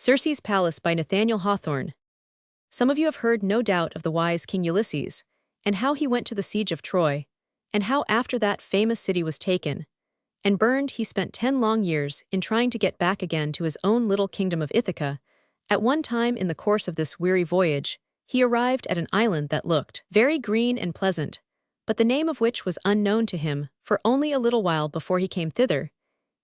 Circe's Palace by Nathaniel Hawthorne. Some of you have heard no doubt of the wise King Ulysses, and how he went to the siege of Troy, and how after that famous city was taken and burned he spent 10 long years in trying to get back again to his own little kingdom of Ithaca. At one time in the course of this weary voyage, he arrived at an island that looked very green and pleasant, but the name of which was unknown to him, for only a little while before he came thither,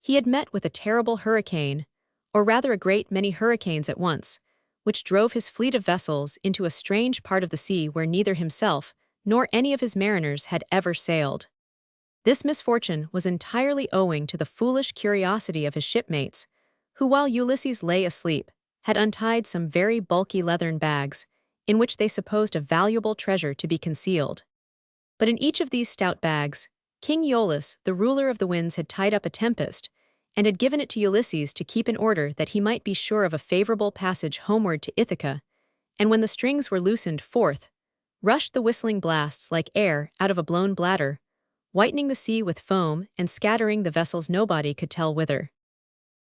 he had met with a terrible hurricane, or rather a great many hurricanes at once, which drove his fleet of vessels into a strange part of the sea where neither himself nor any of his mariners had ever sailed. This misfortune was entirely owing to the foolish curiosity of his shipmates, who while Ulysses lay asleep, had untied some very bulky leathern bags, in which they supposed a valuable treasure to be concealed. But in each of these stout bags, King Aeolus, the ruler of the winds, had tied up a tempest, and had given it to Ulysses to keep in order that he might be sure of a favorable passage homeward to Ithaca, and when the strings were loosened forth, rushed the whistling blasts like air out of a blown bladder, whitening the sea with foam and scattering the vessels nobody could tell whither.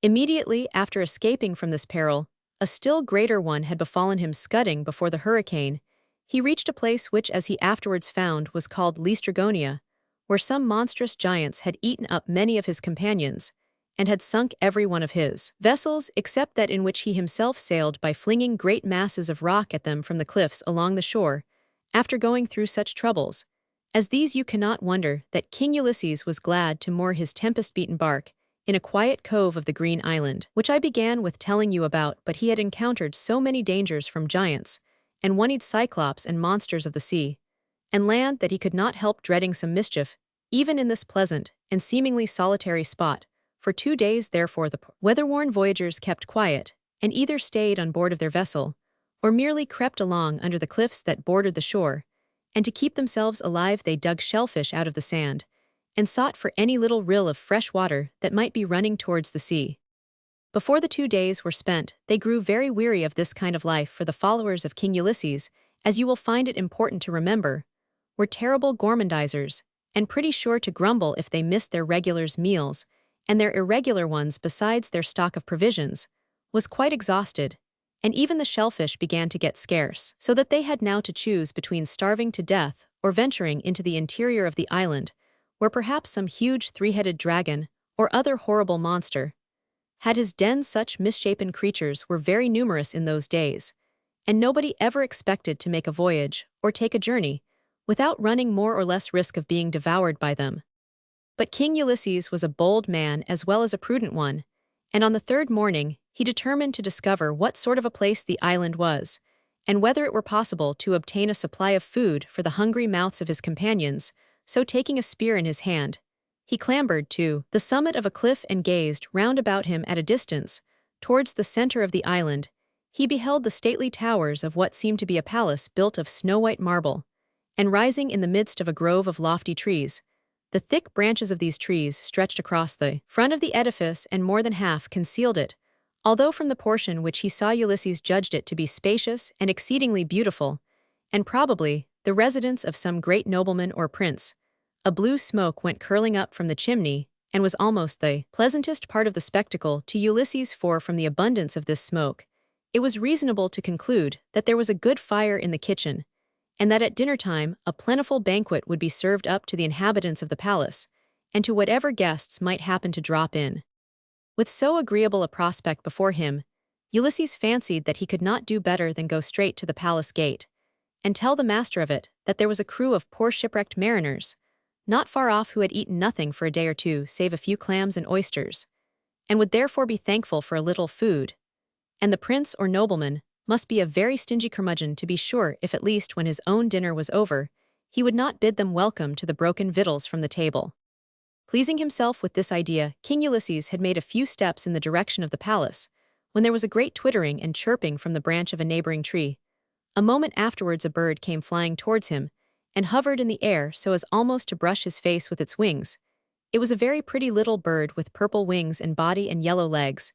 Immediately after escaping from this peril, a still greater one had befallen him. Scudding before the hurricane, he reached a place which, as he afterwards found, was called Laestrygonia, where some monstrous giants had eaten up many of his companions, and had sunk every one of his vessels except that in which he himself sailed by flinging great masses of rock at them from the cliffs along the shore. After going through such troubles as these, you cannot wonder that King Ulysses was glad to moor his tempest-beaten bark in a quiet cove of the green island, which I began with telling you about. But he had encountered so many dangers from giants and one-eyed cyclops and monsters of the sea and land that he could not help dreading some mischief, even in this pleasant and seemingly solitary spot. For 2 days, therefore, the weather-worn voyagers kept quiet, and either stayed on board of their vessel, or merely crept along under the cliffs that bordered the shore, and to keep themselves alive they dug shellfish out of the sand, and sought for any little rill of fresh water that might be running towards the sea. Before the 2 days were spent, they grew very weary of this kind of life, for the followers of King Ulysses, as you will find it important to remember, were terrible gourmandizers, and pretty sure to grumble if they missed their regular meals, and their irregular ones, besides their stock of provisions, was quite exhausted, and even the shellfish began to get scarce, so that they had now to choose between starving to death or venturing into the interior of the island, where perhaps some huge 3-headed dragon, or other horrible monster, had his den. Such misshapen creatures were very numerous in those days, and nobody ever expected to make a voyage or take a journey without running more or less risk of being devoured by them. But King Ulysses was a bold man as well as a prudent one, and on the 3rd morning he determined to discover what sort of a place the island was, and whether it were possible to obtain a supply of food for the hungry mouths of his companions. So taking a spear in his hand, he clambered to the summit of a cliff and gazed round about him at a distance. Towards the center of the island, he beheld the stately towers of what seemed to be a palace built of snow-white marble, and rising in the midst of a grove of lofty trees. The thick branches of these trees stretched across the front of the edifice and more than half concealed it, although from the portion which he saw Ulysses judged it to be spacious and exceedingly beautiful, and probably the residence of some great nobleman or prince. A blue smoke went curling up from the chimney, and was almost the pleasantest part of the spectacle to Ulysses, for from the abundance of this smoke, it was reasonable to conclude that there was a good fire in the kitchen, and that at dinner-time a plentiful banquet would be served up to the inhabitants of the palace, and to whatever guests might happen to drop in. With so agreeable a prospect before him, Ulysses fancied that he could not do better than go straight to the palace gate, and tell the master of it that there was a crew of poor shipwrecked mariners, not far off, who had eaten nothing for a day or two save a few clams and oysters, and would therefore be thankful for a little food, and the prince or nobleman must be a very stingy curmudgeon to be sure if at least when his own dinner was over, he would not bid them welcome to the broken victuals from the table. Pleasing himself with this idea, King Ulysses had made a few steps in the direction of the palace, when there was a great twittering and chirping from the branch of a neighboring tree. A moment afterwards a bird came flying towards him, and hovered in the air so as almost to brush his face with its wings. It was a very pretty little bird with purple wings and body and yellow legs,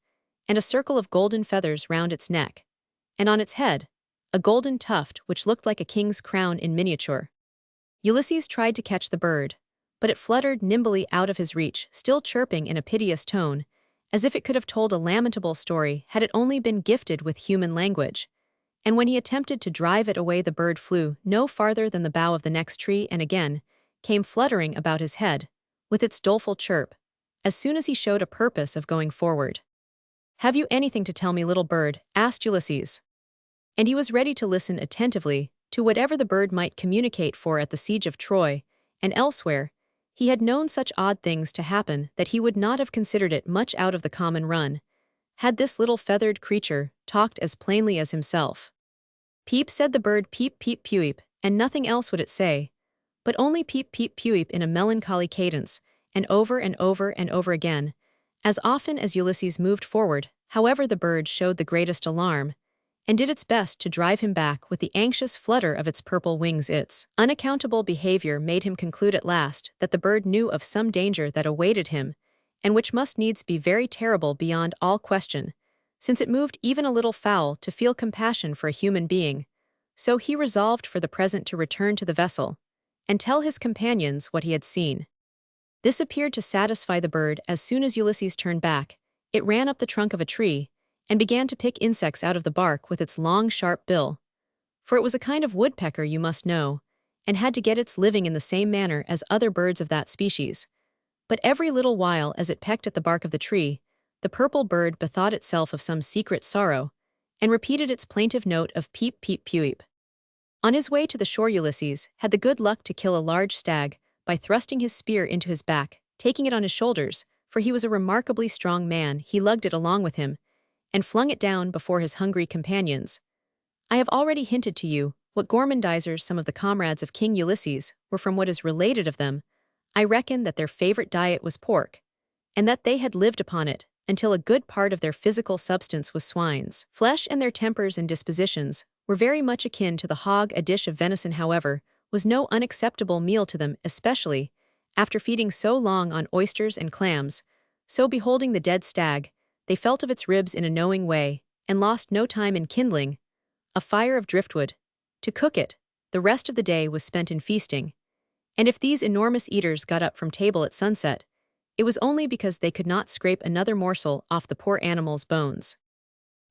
and a circle of golden feathers round its neck, and on its head, a golden tuft which looked like a king's crown in miniature. Ulysses tried to catch the bird, but it fluttered nimbly out of his reach, still chirping in a piteous tone, as if it could have told a lamentable story had it only been gifted with human language. And when he attempted to drive it away, the bird flew no farther than the bough of the next tree and again came fluttering about his head, with its doleful chirp, as soon as he showed a purpose of going forward. "Have you anything to tell me, little bird?" asked Ulysses. And he was ready to listen attentively to whatever the bird might communicate, for at the siege of Troy, and elsewhere, he had known such odd things to happen that he would not have considered it much out of the common run, had this little feathered creature talked as plainly as himself. "Peep," said the bird, "peep, peep, peep," and nothing else would it say, but only peep, peep, peep in a melancholy cadence, and over and over and over again. As often as Ulysses moved forward, however, the bird showed the greatest alarm, and did its best to drive him back with the anxious flutter of its purple wings. Its unaccountable behavior made him conclude at last that the bird knew of some danger that awaited him, and which must needs be very terrible beyond all question, since it moved even a little foul to feel compassion for a human being. So he resolved for the present to return to the vessel, and tell his companions what he had seen. This appeared to satisfy the bird. As soon as Ulysses turned back, it ran up the trunk of a tree, and began to pick insects out of the bark with its long sharp bill. For it was a kind of woodpecker, you must know, and had to get its living in the same manner as other birds of that species. But every little while, as it pecked at the bark of the tree, the purple bird bethought itself of some secret sorrow, and repeated its plaintive note of peep, peep, peep. On his way to the shore, Ulysses had the good luck to kill a large stag by thrusting his spear into his back, taking it on his shoulders, for he was a remarkably strong man. He lugged it along with him, and flung it down before his hungry companions. I have already hinted to you what gormandizers some of the comrades of King Ulysses were. From what is related of them, I reckon that their favorite diet was pork, and that they had lived upon it until a good part of their physical substance was swine's flesh, and their tempers and dispositions were very much akin to the hog. A dish of venison, however, was no unacceptable meal to them, especially after feeding so long on oysters and clams. So, beholding the dead stag, they felt of its ribs in a knowing way, and lost no time in kindling a fire of driftwood. To cook it, the rest of the day was spent in feasting. And if these enormous eaters got up from table at sunset, it was only because they could not scrape another morsel off the poor animal's bones.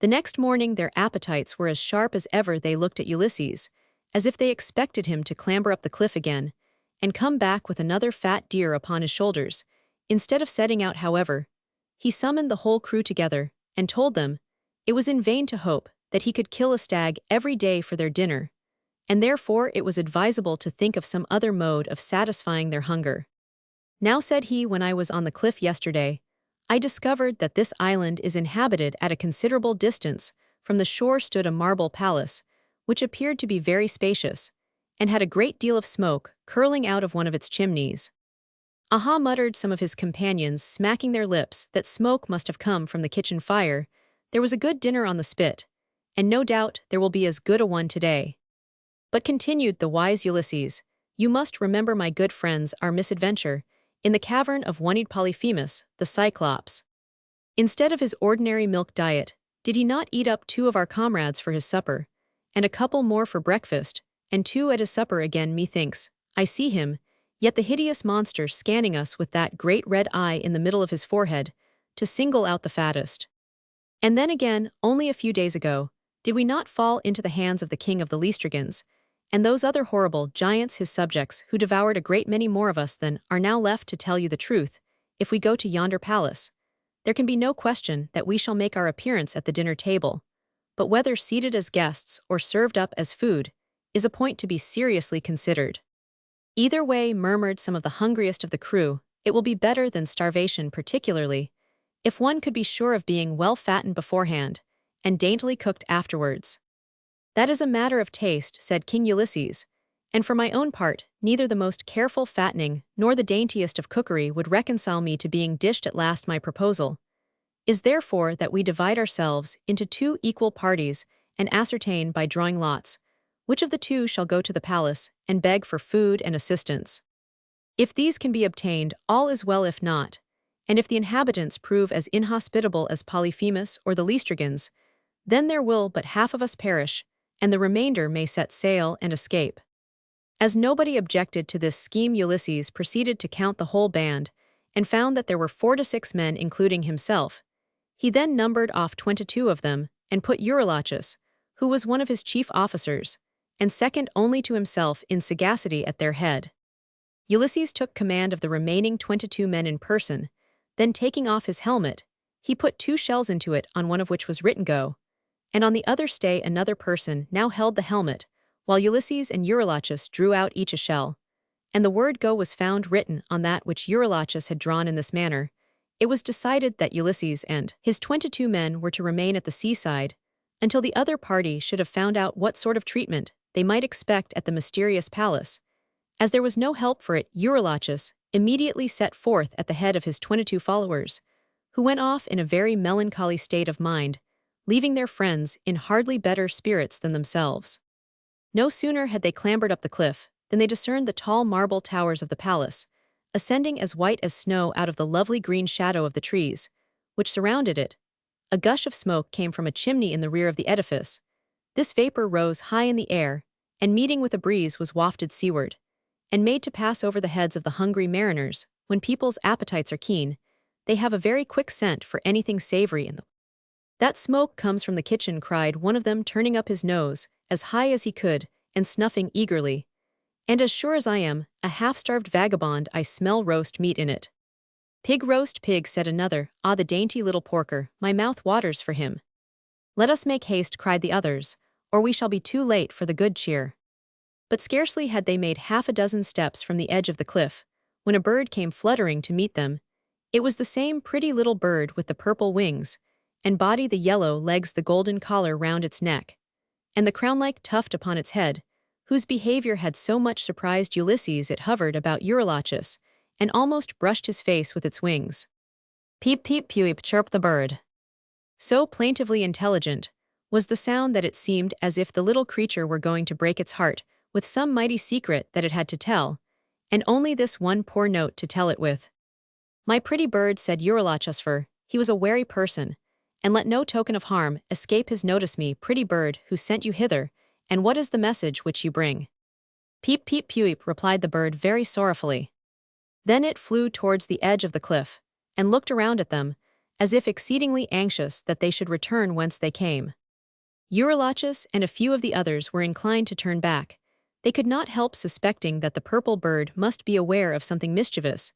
The next morning their appetites were as sharp as ever. They looked at Ulysses, as if they expected him to clamber up the cliff again, and come back with another fat deer upon his shoulders. Instead of setting out, however, he summoned the whole crew together, and told them it was in vain to hope that he could kill a stag every day for their dinner, and therefore it was advisable to think of some other mode of satisfying their hunger. "Now," said he, "when I was on the cliff yesterday, I discovered that this island is inhabited. At a considerable distance from the shore stood a marble palace, which appeared to be very spacious, and had a great deal of smoke curling out of one of its chimneys." "Aha," muttered some of his companions, smacking their lips, "that smoke must have come from the kitchen fire. There was a good dinner on the spit, and no doubt there will be as good a one today." "But," continued the wise Ulysses, "you must remember, my good friends, our misadventure in the cavern of one-eyed Polyphemus, the Cyclops. Instead of his ordinary milk diet, did he not eat up 2 of our comrades for his supper, and a couple more for breakfast, and 2 at his supper again? Methinks I see him, yet the hideous monster, scanning us with that great red eye in the middle of his forehead, to single out the fattest. And then again, only a few days ago, did we not fall into the hands of the king of the Lystrigans, and those other horrible giants, his subjects, who devoured a great many more of us than are now left? To tell you the truth, if we go to yonder palace, there can be no question that we shall make our appearance at the dinner table, but whether seated as guests or served up as food is a point to be seriously considered." "Either way," murmured some of the hungriest of the crew, "it will be better than starvation, particularly if one could be sure of being well fattened beforehand, and daintily cooked afterwards." "That is a matter of taste," said King Ulysses, "and for my own part, neither the most careful fattening nor the daintiest of cookery would reconcile me to being dished at last. My proposal is therefore that we divide ourselves into 2 equal parties, and ascertain by drawing lots which of the 2 shall go to the palace and beg for food and assistance. If these can be obtained, all is well. If not, and if the inhabitants prove as inhospitable as Polyphemus or the Lystrigans, then there will but half of us perish, and the remainder may set sail and escape." As nobody objected to this scheme, Ulysses proceeded to count the whole band, and found that there were 4 to 6 men, including himself. He then numbered off 22 of them, and put Eurylochus, who was one of his chief officers, and second only to himself in sagacity at their head. Ulysses took command of the remaining 22 men in person, then taking off his helmet, he put 2 shells into it, on one of which was written "Go," and on the other "Stay." Another person now held the helmet, while Ulysses and Eurylochus drew out each a shell, and the word "Go" was found written on that which Eurylochus had drawn. In this manner, it was decided that Ulysses and his 22 men were to remain at the seaside until the other party should have found out what sort of treatment they might expect at the mysterious palace. As there was no help for it, Eurylochus immediately set forth at the head of his 22 followers, who went off in a very melancholy state of mind, leaving their friends in hardly better spirits than themselves. No sooner had they clambered up the cliff than they discerned the tall marble towers of the palace, ascending as white as snow out of the lovely green shadow of the trees, which surrounded it. A gush of smoke came from a chimney in the rear of the edifice. This vapor rose high in the air, and meeting with a breeze was wafted seaward, and made to pass over the heads of the hungry mariners. When people's appetites are keen, they have a very quick scent for anything savory in them. "That smoke comes from the kitchen," cried one of them, turning up his nose as high as he could and snuffing eagerly. "And as sure as I am a half-starved vagabond, I smell roast meat in it." "Pig, roast pig," said another. "Ah, the dainty little porker, my mouth waters for him." "Let us make haste," cried the others, "or we shall be too late for the good cheer." But scarcely had they made half a dozen steps from the edge of the cliff, when a bird came fluttering to meet them. It was the same pretty little bird with the purple wings, and body, the yellow legs, the golden collar round its neck, and the crown-like tuft upon its head, whose behavior had so much surprised Ulysses it hovered about Eurylochus, and almost brushed his face with its wings. "Peep, peep, peep," chirped the bird. So plaintively intelligent was the sound that it seemed as if the little creature were going to break its heart with some mighty secret that it had to tell, and only this one poor note to tell it with. "My pretty bird," said Eurylochus, for he was a wary person, "and let no token of harm escape his notice. Me, pretty bird, who sent you hither, and what is the message which you bring?" "Peep, peep, peep," replied the bird very sorrowfully. Then it flew towards the edge of the cliff, and looked around at them, as if exceedingly anxious that they should return whence they came. Eurylochus and a few of the others were inclined to turn back. They could not help suspecting that the purple bird must be aware of something mischievous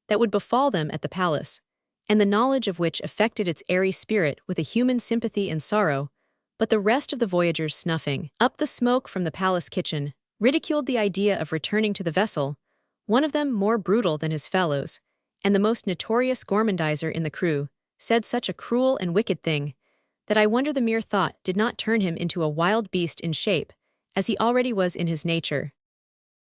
that would befall them at the palace, and the knowledge of which affected its airy spirit with a human sympathy and sorrow. But the rest of the voyagers, snuffing up the smoke from the palace kitchen, ridiculed the idea of returning to the vessel. One of them, more brutal than his fellows, and the most notorious gourmandizer in the crew, said such a cruel and wicked thing that I wonder the mere thought did not turn him into a wild beast in shape, as he already was in his nature.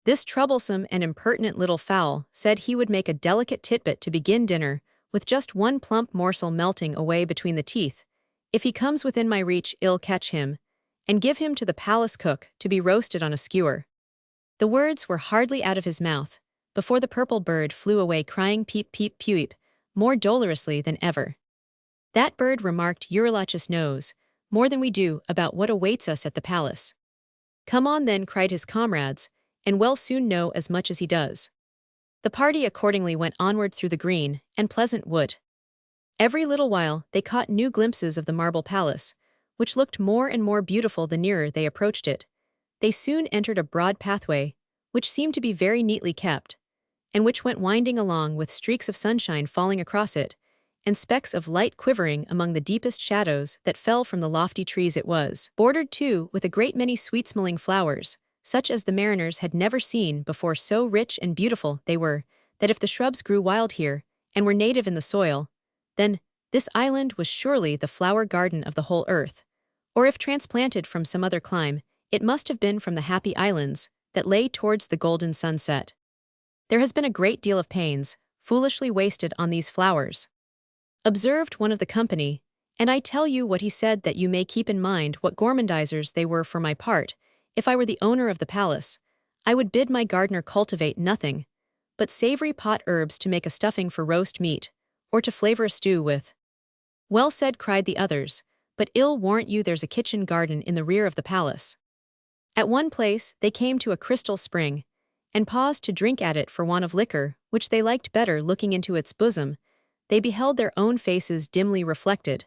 This troublesome and impertinent little fowl said he would make a delicate titbit to begin dinner, with just one plump morsel melting away between the teeth. "If he comes within my reach, I'll catch him, and give him to the palace cook to be roasted on a skewer." The words were hardly out of his mouth before the purple bird flew away, crying "Peep, peep, peep," more dolorously than ever. "That bird," remarked Eurylochus, "knows more than we do about what awaits us at the palace." "Come on then," cried his comrades, "and we'll soon know as much as he does." The party accordingly went onward through the green and pleasant wood. Every little while they caught new glimpses of the marble palace, which looked more and more beautiful the nearer they approached it. They soon entered a broad pathway, which seemed to be very neatly kept, and which went winding along with streaks of sunshine falling across it, and specks of light quivering among the deepest shadows that fell from the lofty trees. It was bordered, too, with a great many sweet-smelling flowers, such as the mariners had never seen before. So rich and beautiful they were, that if the shrubs grew wild here, and were native in the soil, then this island was surely the flower garden of the whole earth. Or if transplanted from some other clime, it must have been from the happy islands that lay towards the golden sunset. "There has been a great deal of pains foolishly wasted on these flowers," observed one of the company, "and I tell you what he said, that you may keep in mind what gourmandizers they were. For my part, if I were the owner of the palace, I would bid my gardener cultivate nothing but savory pot herbs to make a stuffing for roast meat, or to flavor a stew with." "Well said," cried the others, "but I'll warrant you there's a kitchen garden in the rear of the palace." At one place they came to a crystal spring, and paused to drink at it for want of liquor, which they liked better looking into its bosom they beheld their own faces dimly reflected,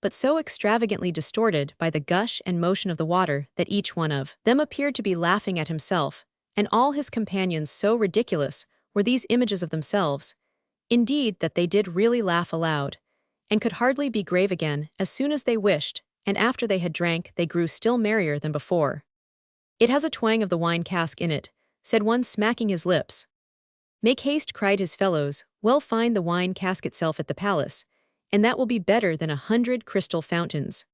but so extravagantly distorted by the gush and motion of the water that each one of them appeared to be laughing at himself, and all his companions so ridiculous were these images of themselves, indeed that they did really laugh aloud, and could hardly be grave again as soon as they wished, and after they had drank they grew still merrier than before. "It has a twang of the wine cask in it," said one smacking his lips. "Make haste," cried his fellows, "well find the wine cask itself at the palace, and that will be better than 100 crystal fountains."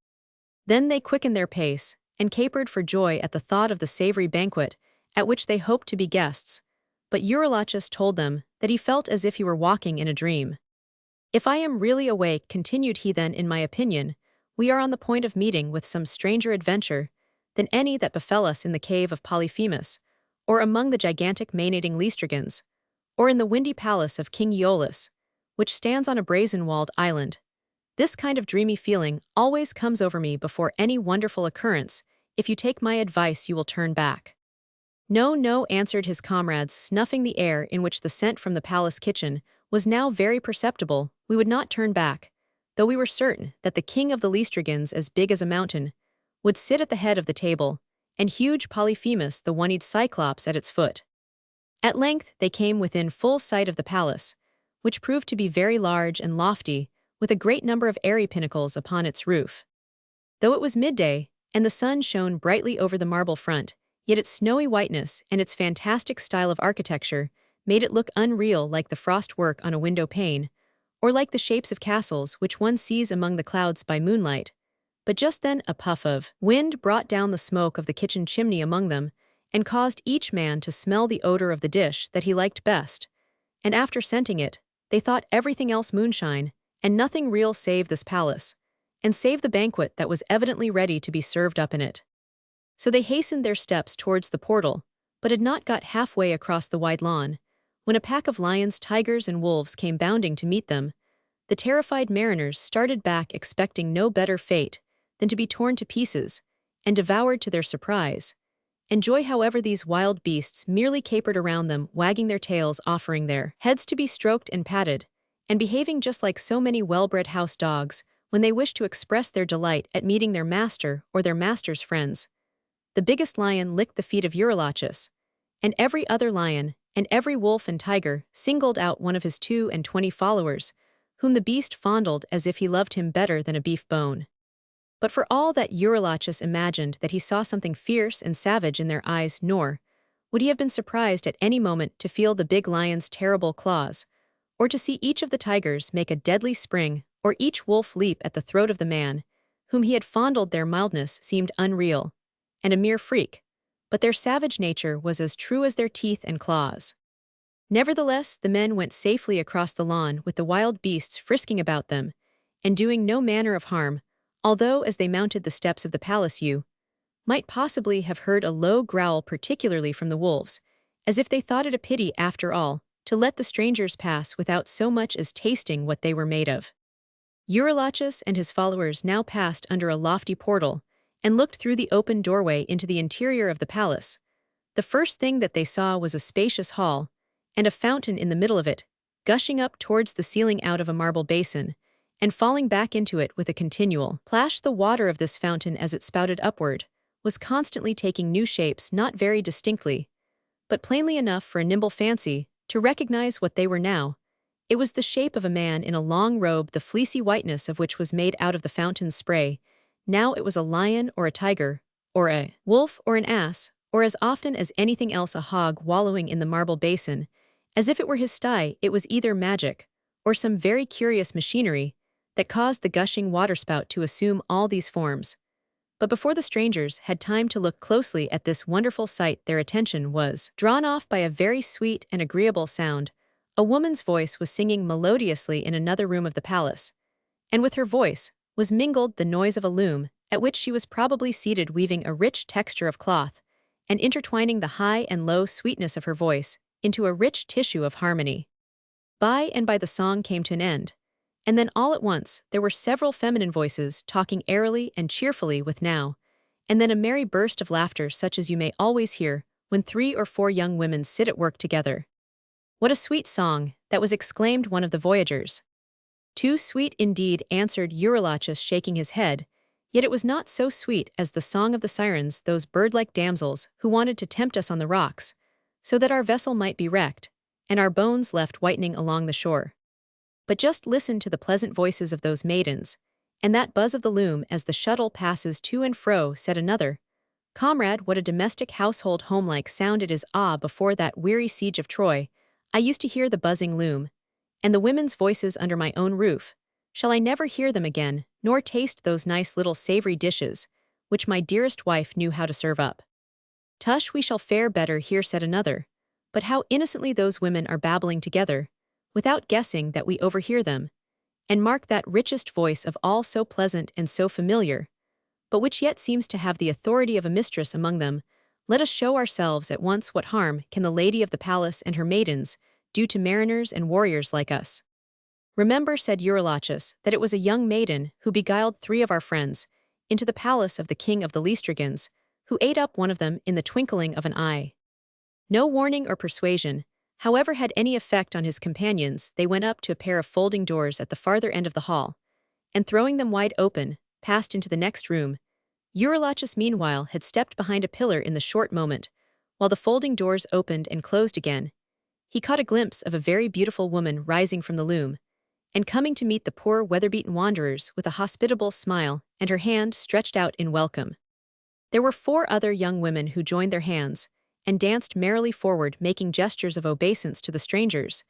Then they quickened their pace, and capered for joy at the thought of the savory banquet, at which they hoped to be guests, but Eurylochus told them that he felt as if he were walking in a dream. "If I am really awake," continued he, "then, in my opinion, we are on the point of meeting with some stranger adventure than any that befell us in the cave of Polyphemus, or among the gigantic Maenading Laestrygons, or in the windy palace of King Aeolus, which stands on a brazen-walled island. This kind of dreamy feeling always comes over me before any wonderful occurrence. If you take my advice, you will turn back." "No, no," answered his comrades, snuffing the air in which the scent from the palace kitchen was now very perceptible. "We would not turn back, though we were certain that the king of the Laestrygons, as big as a mountain, would sit at the head of the table, and huge Polyphemus, the one-eyed Cyclops, at its foot." At length they came within full sight of the palace, which proved to be very large and lofty, with a great number of airy pinnacles upon its roof. Though it was midday, and the sun shone brightly over the marble front, yet its snowy whiteness and its fantastic style of architecture made it look unreal, like the frost work on a window pane, or like the shapes of castles which one sees among the clouds by moonlight. But just then a puff of wind brought down the smoke of the kitchen chimney among them, and caused each man to smell the odor of the dish that he liked best, and after scenting it, they thought everything else moonshine, and nothing real save this palace, and save the banquet that was evidently ready to be served up in it. So they hastened their steps towards the portal, but had not got halfway across the wide lawn, when a pack of lions, tigers, and wolves came bounding to meet them. The terrified mariners started back, expecting no better fate than to be torn to pieces, and devoured to their surprise. And joy, however, these wild beasts merely capered around them, wagging their tails, offering their heads to be stroked and patted, and behaving just like so many well-bred house dogs when they wish to express their delight at meeting their master or their master's friends. The biggest lion licked the feet of Eurylochus, and every other lion, and every wolf and tiger singled out one of his 22 followers, whom the beast fondled as if he loved him better than a beef bone. But for all that Eurylochus imagined that he saw something fierce and savage in their eyes, nor would he have been surprised at any moment to feel the big lion's terrible claws, or to see each of the tigers make a deadly spring, or each wolf leap at the throat of the man whom he had fondled. Their mildness seemed unreal, and a mere freak, but their savage nature was as true as their teeth and claws. Nevertheless, the men went safely across the lawn with the wild beasts frisking about them, and doing no manner of harm, although as they mounted the steps of the palace you might possibly have heard a low growl, particularly from the wolves, as if they thought it a pity, after all, to let the strangers pass without so much as tasting what they were made of. Eurylochus and his followers now passed under a lofty portal, and looked through the open doorway into the interior of the palace. The first thing that they saw was a spacious hall, and a fountain in the middle of it, gushing up towards the ceiling out of a marble basin, and falling back into it with a continual plash. The water of this fountain, as it spouted upward, was constantly taking new shapes, not very distinctly, but plainly enough for a nimble fancy to recognize what they were now. It was the shape of a man in a long robe, the fleecy whiteness of which was made out of the fountain's spray. Now it was a lion or a tiger, or a wolf or an ass, or as often as anything else a hog wallowing in the marble basin, as if it were his sty. It was either magic, or some very curious machinery, that caused the gushing waterspout to assume all these forms. But before the strangers had time to look closely at this wonderful sight, their attention was drawn off by a very sweet and agreeable sound. A woman's voice was singing melodiously in another room of the palace, and with her voice was mingled the noise of a loom, at which she was probably seated, weaving a rich texture of cloth, and intertwining the high and low sweetness of her voice into a rich tissue of harmony. By and by the song came to an end, and then all at once there were several feminine voices talking airily and cheerfully with now and then a merry burst of laughter, such as you may always hear when 3 or 4 young women sit at work together. "What a sweet song!" that was exclaimed one of the voyagers. Too sweet indeed, answered Eurylochus, shaking his head, yet it was not so sweet as the song of the sirens, those bird-like damsels who wanted to tempt us on the rocks, so that our vessel might be wrecked, and our bones left whitening along the shore. But just listen to the pleasant voices of those maidens, and that buzz of the loom as the shuttle passes to and fro, said another. Comrade, what a domestic household homelike sound it is! Ah, before that weary siege of Troy, I used to hear the buzzing loom, and the women's voices under my own roof. Shall I never hear them again, nor taste those nice little savory dishes, which my dearest wife knew how to serve up? Tush, we shall fare better here, said another. But how innocently those women are babbling together, without guessing that we overhear them. And mark that richest voice of all, so pleasant and so familiar, but which yet seems to have the authority of a mistress among them. Let us show ourselves at once. What harm can the lady of the palace and her maidens do to mariners and warriors like us? Remember, said Eurylochus, that it was a young maiden who beguiled 3 of our friends into the palace of the king of the Lystrigans, who ate up one of them in the twinkling of an eye. No warning or persuasion, however, had any effect on his companions. They went up to a pair of folding doors at the farther end of the hall, and throwing them wide open, passed into the next room. Eurylochus meanwhile had stepped behind a pillar in the short moment, while the folding doors opened and closed again. He caught a glimpse of a very beautiful woman rising from the loom, and coming to meet the poor weather-beaten wanderers with a hospitable smile and her hand stretched out in welcome. There were 4 other young women who joined their hands, and danced merrily forward, making gestures of obeisance to the strangers.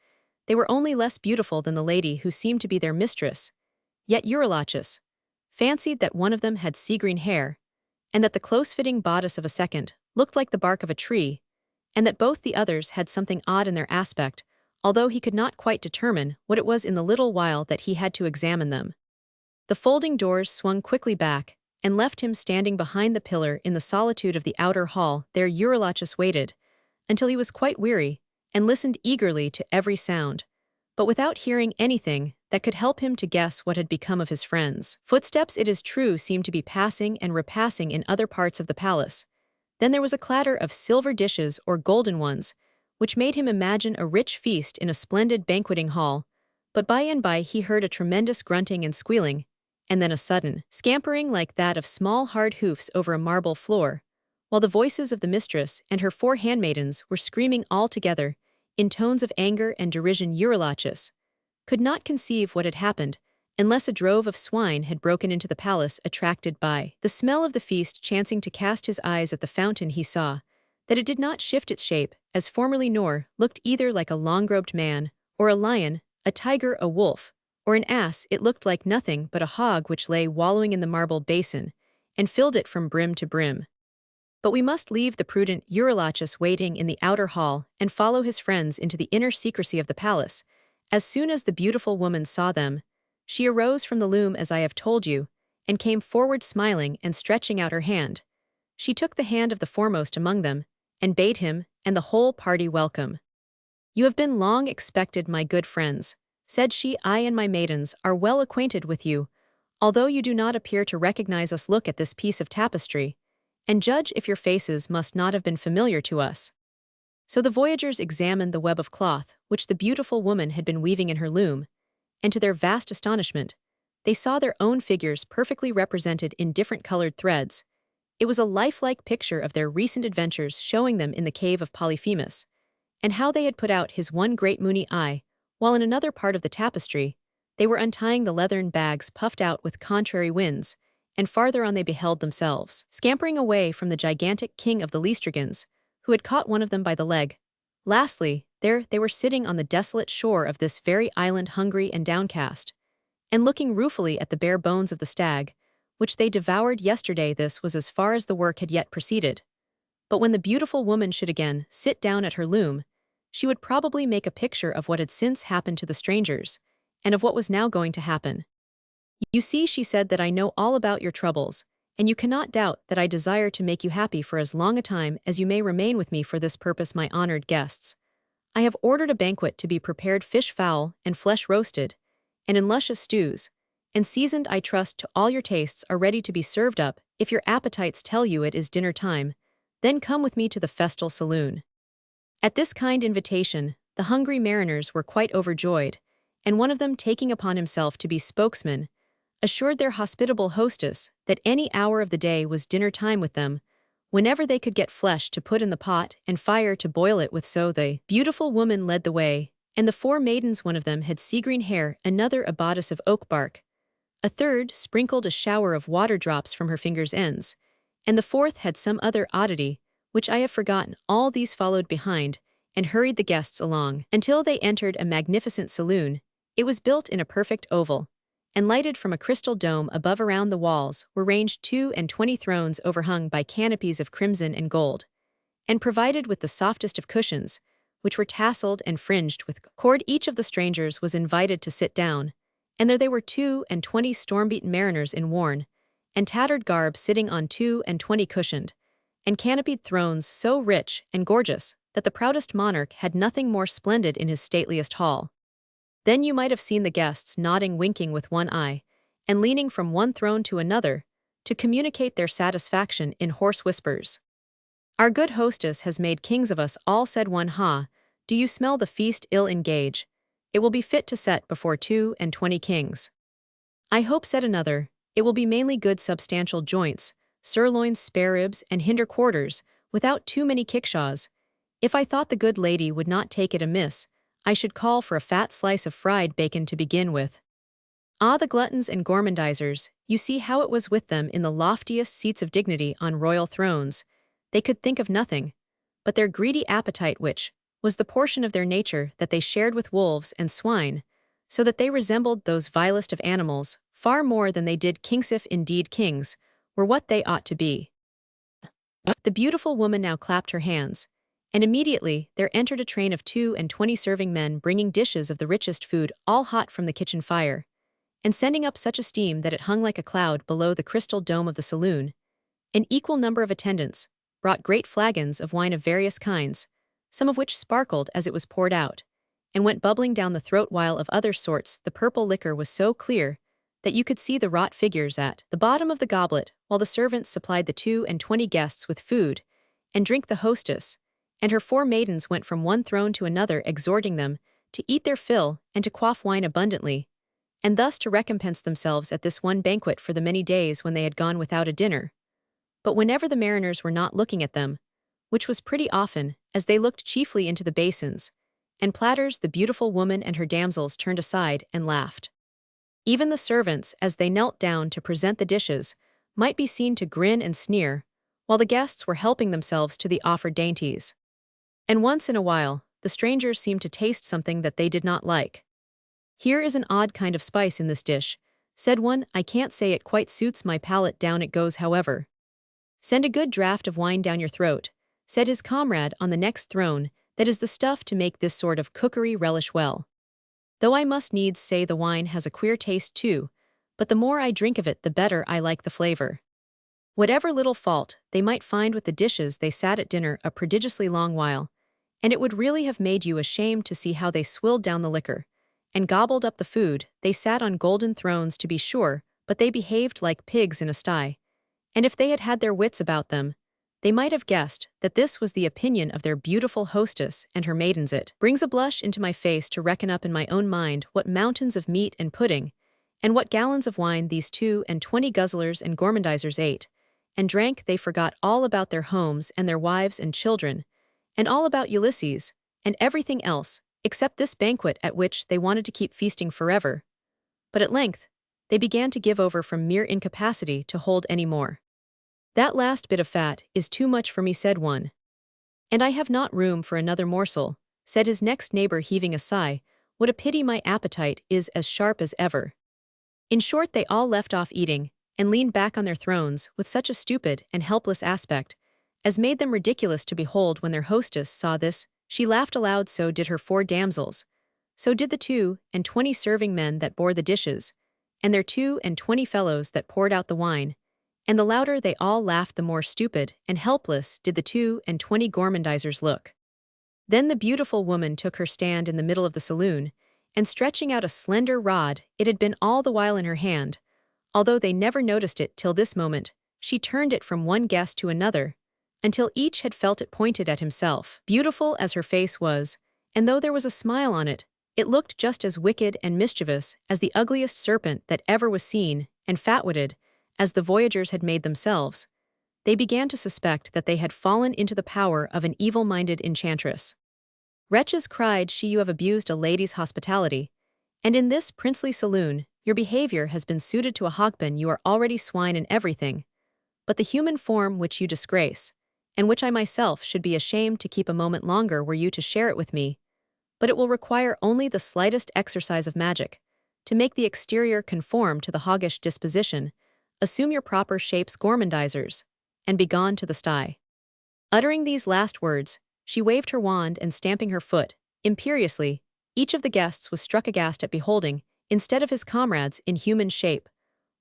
They were only less beautiful than the lady who seemed to be their mistress, yet Eurylochus fancied that one of them had sea-green hair, and that the close-fitting bodice of a second looked like the bark of a tree, and that both the others had something odd in their aspect, although he could not quite determine what it was in the little while that he had to examine them. The folding doors swung quickly back, and left him standing behind the pillar in the solitude of the outer hall. There Eurylochus waited, until he was quite weary, and listened eagerly to every sound, but without hearing anything that could help him to guess what had become of his friends. Footsteps, it is true, seemed to be passing and repassing in other parts of the palace. Then there was a clatter of silver dishes or golden ones, which made him imagine a rich feast in a splendid banqueting hall, but by and by he heard a tremendous grunting and squealing, and then a sudden scampering like that of small hard hoofs over a marble floor, while the voices of the mistress and her 4 handmaidens were screaming all together, in tones of anger and derision. Eurylochus could not conceive what had happened, unless a drove of swine had broken into the palace, attracted by the smell of the feast. Chancing to cast his eyes at the fountain, he saw that it did not shift its shape, as formerly, nor looked either like a long-robed man, or a lion, a tiger, a wolf, or an ass. It looked like nothing but a hog which lay wallowing in the marble basin, and filled it from brim to brim. But we must leave the prudent Eurylochus waiting in the outer hall, and follow his friends into the inner secrecy of the palace. As soon as the beautiful woman saw them, she arose from the loom as I have told you, and came forward smiling and stretching out her hand. She took the hand of the foremost among them, and bade him and the whole party welcome. You have been long expected, my good friends, said she. I and my maidens are well acquainted with you, although you do not appear to recognize us. Look at this piece of tapestry, and judge if your faces must not have been familiar to us. So the voyagers examined the web of cloth which the beautiful woman had been weaving in her loom, and to their vast astonishment, they saw their own figures perfectly represented in different colored threads. It was a lifelike picture of their recent adventures, showing them in the cave of Polyphemus, and how they had put out his one great moony eye, while in another part of the tapestry, they were untying the leathern bags puffed out with contrary winds, and farther on they beheld themselves scampering away from the gigantic king of the Lystrigans, who had caught one of them by the leg. Lastly, there they were sitting on the desolate shore of this very island, hungry and downcast, and looking ruefully at the bare bones of the stag, which they devoured yesterday. This was as far as the work had yet proceeded. But when the beautiful woman should again sit down at her loom, she would probably make a picture of what had since happened to the strangers, and of what was now going to happen. You see, she said, that I know all about your troubles, and you cannot doubt that I desire to make you happy for as long a time as you may remain with me. For this purpose, my honored guests, I have ordered a banquet to be prepared, fish, fowl, and flesh roasted, and in luscious stews, and seasoned. I trust to all your tastes are ready to be served up. If your appetites tell you it is dinner time, then come with me to the festal saloon. At this kind invitation, the hungry mariners were quite overjoyed, and one of them, taking upon himself to be spokesman, assured their hospitable hostess that any hour of the day was dinner time with them, whenever they could get flesh to put in the pot and fire to boil it with. So the beautiful woman led the way, and the four maidens, one of them had sea-green hair, another a bodice of oak bark, a third sprinkled a shower of water drops from her fingers' ends, and the fourth had some other oddity, which I have forgotten. All these followed behind, and hurried the guests along, until they entered a magnificent saloon. It was built in a perfect oval, and lighted from a crystal dome above. Around the walls were ranged 22 thrones overhung by canopies of crimson and gold, and provided with the softest of cushions, which were tasseled and fringed with cord. Each of the strangers was invited to sit down, and there they were 22 storm-beaten mariners in worn and tattered garb, sitting on 22 cushioned and canopied thrones, so rich and gorgeous that the proudest monarch had nothing more splendid in his stateliest hall. Then you might have seen the guests nodding, winking with one eye, and leaning from one throne to another to communicate their satisfaction in hoarse whispers. "Our good hostess has made kings of us all," said one. "Ha, do you smell the feast? Ill engage. It will be fit to set before 22 kings." "I hope," said another, "it will be mainly good substantial joints, sirloins, spare ribs, and hinder quarters, without too many kickshaws. If I thought the good lady would not take it amiss, I should call for a fat slice of fried bacon to begin with." Ah, the gluttons and gormandizers, you see how it was with them in the loftiest seats of dignity on royal thrones. They could think of nothing but their greedy appetite, which was the portion of their nature that they shared with wolves and swine, so that they resembled those vilest of animals far more than they did kings, if indeed kings were what they ought to be. The beautiful woman now clapped her hands, and immediately there entered a train of 22 serving men, bringing dishes of the richest food, all hot from the kitchen fire, and sending up such a steam that it hung like a cloud below the crystal dome of the saloon. An equal number of attendants brought great flagons of wine of various kinds, some of which sparkled as it was poured out, and went bubbling down the throat, while of other sorts the purple liquor was so clear that you could see the wrought figures at the bottom of the goblet, while the servants supplied the 22 guests with food and drink. The hostess and her four maidens went from one throne to another, exhorting them to eat their fill and to quaff wine abundantly, and thus to recompense themselves at this one banquet for the many days when they had gone without a dinner. But whenever the mariners were not looking at them, which was pretty often, as they looked chiefly into the basins and platters, the beautiful woman and her damsels turned aside and laughed. Even the servants, as they knelt down to present the dishes, might be seen to grin and sneer, while the guests were helping themselves to the offered dainties. And once in a while, the strangers seemed to taste something that they did not like. "Here is an odd kind of spice in this dish," said one. "I can't say it quite suits my palate. Down it goes, however." "Send a good draught of wine down your throat," said his comrade on the next throne. "That is the stuff to make this sort of cookery relish well. Though I must needs say the wine has a queer taste too, but the more I drink of it the better I like the flavor." Whatever little fault they might find with the dishes, they sat at dinner a prodigiously long while, and it would really have made you ashamed to see how they swilled down the liquor and gobbled up the food. They sat on golden thrones, to be sure, but they behaved like pigs in a sty, and if they had had their wits about them, they might have guessed that this was the opinion of their beautiful hostess and her maidens. It brings a blush into my face to reckon up in my own mind what mountains of meat and pudding, and what gallons of wine these 22 guzzlers and gormandizers ate and drank. They forgot all about their homes and their wives and children, and all about Ulysses, and everything else, except this banquet at which they wanted to keep feasting forever. But at length, they began to give over from mere incapacity to hold any more. "That last bit of fat is too much for me," said one. "And I have not room for another morsel," said his next neighbor, heaving a sigh. "What a pity, my appetite is as sharp as ever." In short, they all left off eating and leaned back on their thrones with such a stupid and helpless aspect as made them ridiculous to behold. When their hostess saw this, she laughed aloud, so did her four damsels, so did the 22 serving men that bore the dishes, and their 22 fellows that poured out the wine, and the louder they all laughed, the more stupid and helpless did the 22 gormandizers look. Then the beautiful woman took her stand in the middle of the saloon, and stretching out a slender rod, it had been all the while in her hand, although they never noticed it till this moment, she turned it from one guest to another, until each had felt it pointed at himself. Beautiful as her face was, and though there was a smile on it, It looked just as wicked and mischievous as the ugliest serpent that ever was seen, and fat-witted, as the voyagers had made themselves. They began to suspect that they had fallen into the power of an evil-minded enchantress. "Wretches," cried she, "you have abused a lady's hospitality, and in this princely saloon, your behavior has been suited to a hogben. You are already swine in everything, but the human form which you disgrace, and which I myself should be ashamed to keep a moment longer were you to share it with me. But it will require only the slightest exercise of magic to make the exterior conform to the hoggish disposition. Assume your proper shapes, gormandizers, and begone to the sty." Uttering these last words, she waved her wand and stamping her foot, imperiously, each of the guests was struck aghast at beholding, instead of his comrades in human shape,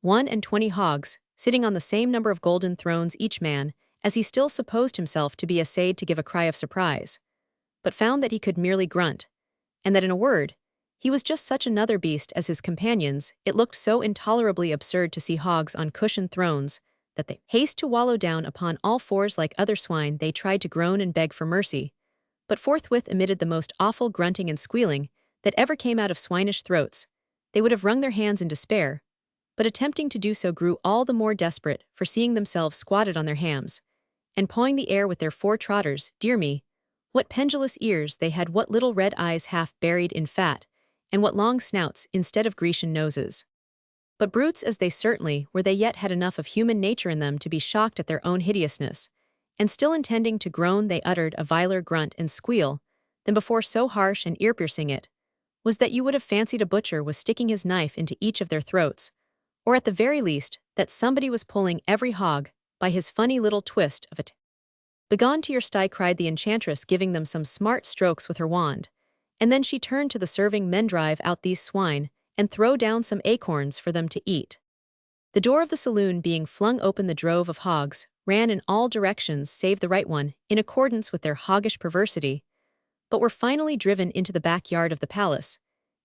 21 hogs, sitting on the same number of golden thrones each man, as he still supposed himself to be, essayed to give a cry of surprise, but found that he could merely grunt, and that in a word, he was just such another beast as his companions. It looked so intolerably absurd to see hogs on cushioned thrones, that they haste to wallow down upon all fours like other swine. They tried to groan and beg for mercy, but forthwith emitted the most awful grunting and squealing that ever came out of swinish throats. They would have wrung their hands in despair, but attempting to do so grew all the more desperate for seeing themselves squatted on their hams, and pawing the air with their four trotters. Dear me, what pendulous ears they had, what little red eyes half buried in fat, and what long snouts instead of Grecian noses. But brutes as they certainly were, they yet had enough of human nature in them to be shocked at their own hideousness, and still intending to groan, they uttered a viler grunt and squeal than before, so harsh and ear-piercing it was that you would have fancied a butcher was sticking his knife into each of their throats, or at the very least, that somebody was pulling every hog by his funny little twist of it. "Begone to your sty," cried the enchantress, giving them some smart strokes with her wand, and then she turned to the serving men. "Drive out these swine, and throw down some acorns for them to eat." The door of the saloon being flung open, the drove of hogs ran in all directions save the right one, in accordance with their hoggish perversity, but were finally driven into the backyard of the palace.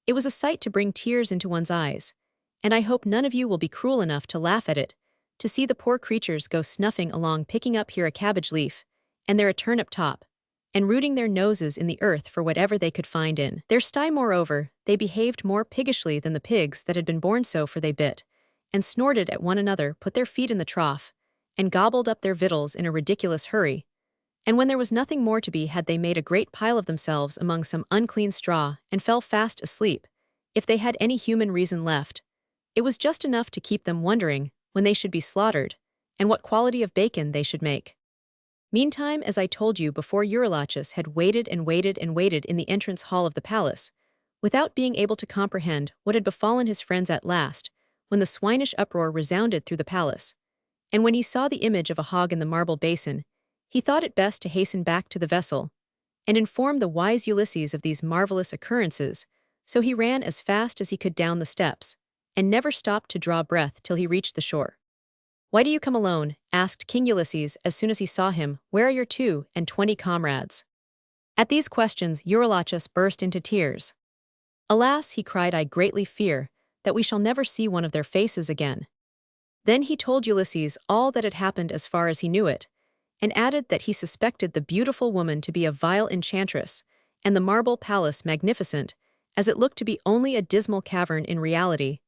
It was a sight to bring tears into one's eyes, and I hope none of you will be cruel enough to laugh at it, to see the poor creatures go snuffing along, picking up here a cabbage leaf, and there a turnip top, and rooting their noses in the earth for whatever they could find in their sty. Moreover, they behaved more piggishly than the pigs that had been born so, for they bit and snorted at one another, put their feet in the trough, and gobbled up their victuals in a ridiculous hurry. And when there was nothing more to be had, they made a great pile of themselves among some unclean straw, and fell fast asleep. If they had any human reason left, it was just enough to keep them wondering when they should be slaughtered, and what quality of bacon they should make. Meantime, as I told you before, Eurylochus had waited and waited and waited in the entrance hall of the palace, without being able to comprehend what had befallen his friends. At last, when the swinish uproar resounded through the palace, and when he saw the image of a hog in the marble basin, he thought it best to hasten back to the vessel, and inform the wise Ulysses of these marvelous occurrences. So he ran as fast as he could down the steps, and never stopped to draw breath till he reached the shore. "Why do you come alone?" asked King Ulysses as soon as he saw him. "Where are your 22 comrades?" At these questions Eurylochus burst into tears. "Alas," he cried, "I greatly fear that we shall never see one of their faces again." Then he told Ulysses all that had happened as far as he knew it, and added that he suspected the beautiful woman to be a vile enchantress, and the marble palace magnificent, as it looked to be only a dismal cavern in reality.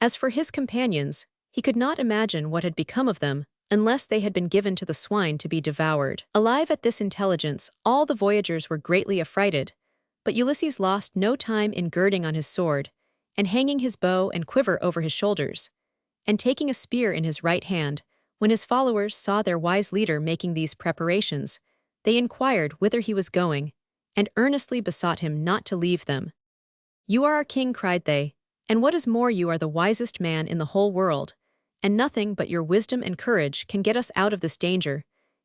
As for his companions, he could not imagine what had become of them, unless they had been given to the swine to be devoured alive. At this intelligence, all the voyagers were greatly affrighted, but Ulysses lost no time in girding on his sword, and hanging his bow and quiver over his shoulders, and taking a spear in his right hand. When his followers saw their wise leader making these preparations, they inquired whither he was going, and earnestly besought him not to leave them. "You are our king," cried they, "and what is more, you are the wisest man in the whole world, and nothing but your wisdom and courage can get us out of this danger.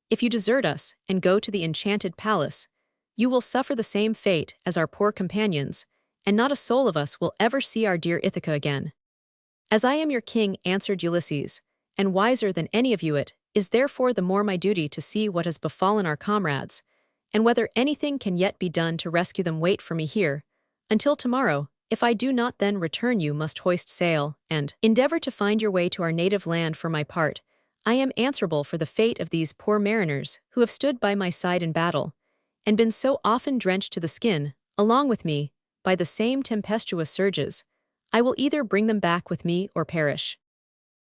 If you desert us and go to the enchanted palace, you will suffer the same fate as our poor companions, and not a soul of us will ever see our dear Ithaca again." "As I am your king," answered Ulysses, "and wiser than any of you, it is therefore the more my duty to see what has befallen our comrades, and whether anything can yet be done to rescue them. Wait for me here until tomorrow. If I do not then return, you must hoist sail, and endeavor to find your way to our native land. For my part, I am answerable for the fate of these poor mariners who have stood by my side in battle, and been so often drenched to the skin, along with me, by the same tempestuous surges. I will either bring them back with me or perish.